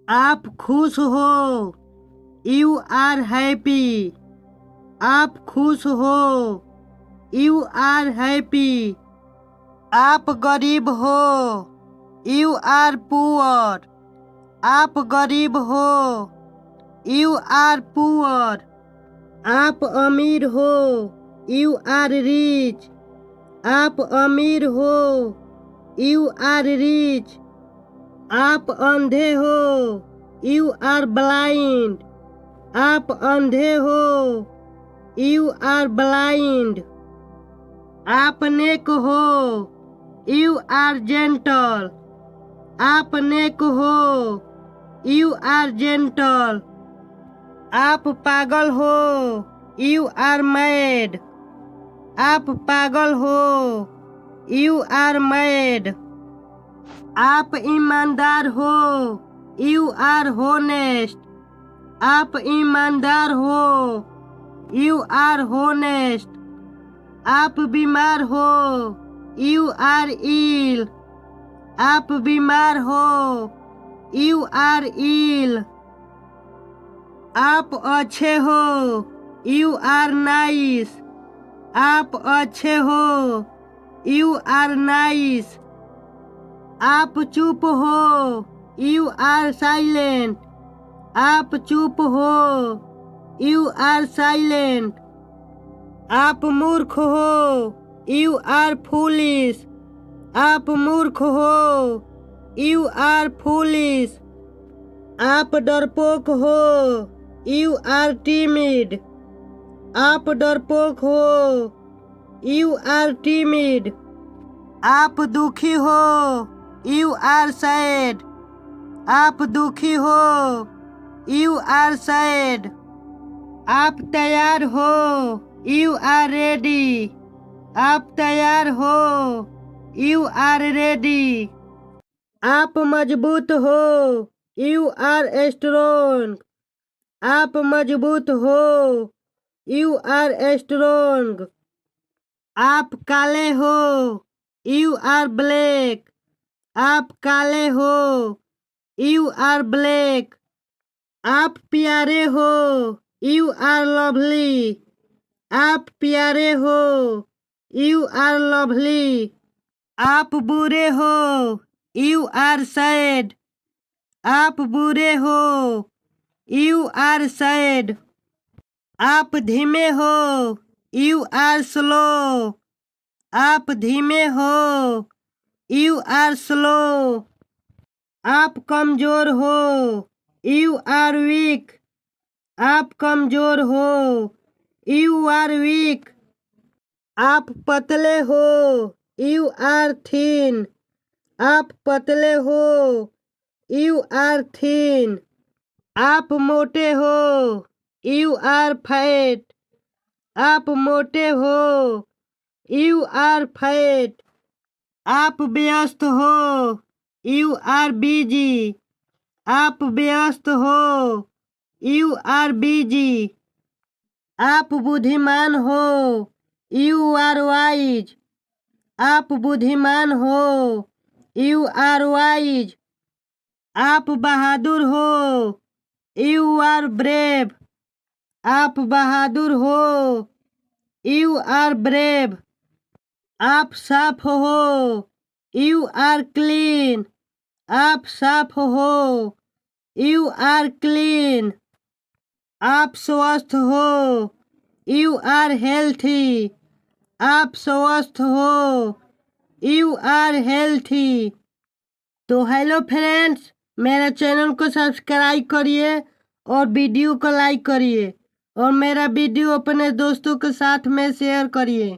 आप खुश हो, यू आर हैप्पी। आप खुश हो, यू आर हैप्पी। आप गरीब हो, यू आर पुअर। आप गरीब हो, यू आर पुअर। आप अमीर हो, यू आर रिच। आप अमीर हो, यू आर रिच। आप अंधे हो, यू आर ब्लाइंड। आप अंधे हो, यू आर ब्लाइंड। आप नेक हो, यू आर जेंटल। आप नेक हो, यू आर जेंटल। आप पागल हो, यू आर मैड। आप पागल हो, यू आर मैड। आप ईमानदार हो, यू आर होनेस्ट। आप ईमानदार हो, यू आर होनेस्ट। आप बीमार हो, यू आर इल। आप बीमार हो, यू आर इल। आप अच्छे हो, यू आर नाइस। आप अच्छे हो, यू आर नाइस। आप चुप हो, यू आर साइलेंट। आप चुप हो, यू आर साइलेंट। आप मूर्ख हो, यू आर फूलिश। आप मूर्ख हो, यू आर फूलिश। आप डरपोक हो, यू आर टीमिड। आप डरपोक हो, यू आर टीमिड। आप दुखी हो, यू आर सैड। आप दुखी हो, यू आर सैड। आप तैयार हो, यू आर रेडी। आप तैयार हो, यू आर रेडी। आप मजबूत हो, यू आर स्ट्रोंग। आप मजबूत हो, यू आर स्ट्रोंग। आप काले हो, यू आर ब्लैक। आप काले हो, यू आर ब्लैक। आप प्यारे हो, यू आर लवली। आप प्यारे हो, यू आर लवली। आप बुरे हो, यू आर सैड। आप बुरे हो, यू आर सैड। आप धीमे हो, यू आर स्लो। आप धीमे हो, यू आर स्लो। आप कमजोर हो, यू आर वीक। आप कमजोर हो, यू आर वीक। आप पतले हो, यू आर थिन। आप पतले हो, यू आर थिन। आप मोटे हो, यू आर फैट। आप मोटे हो, यू आर फैट। आप व्यस्त हो, यू आर बिजी। आप व्यस्त हो, यू आर बिजी। आप बुद्धिमान हो, यू आर वाइज। आप बुद्धिमान हो, यू आर वाइज। आप बहादुर हो, यू आर ब्रेव। आप बहादुर हो, यू आर ब्रेव। आप साफ हो, यू आर क्लीन। आप साफ हो, यू आर क्लीन। आप स्वस्थ हो, यू आर हेल्थी। आप स्वस्थ हो, यू आर हेल्थी। तो हेलो फ्रेंड्स, मेरे चैनल को सब्सक्राइब करिए और वीडियो को लाइक करिए और मेरा वीडियो अपने दोस्तों के साथ में शेयर करिए।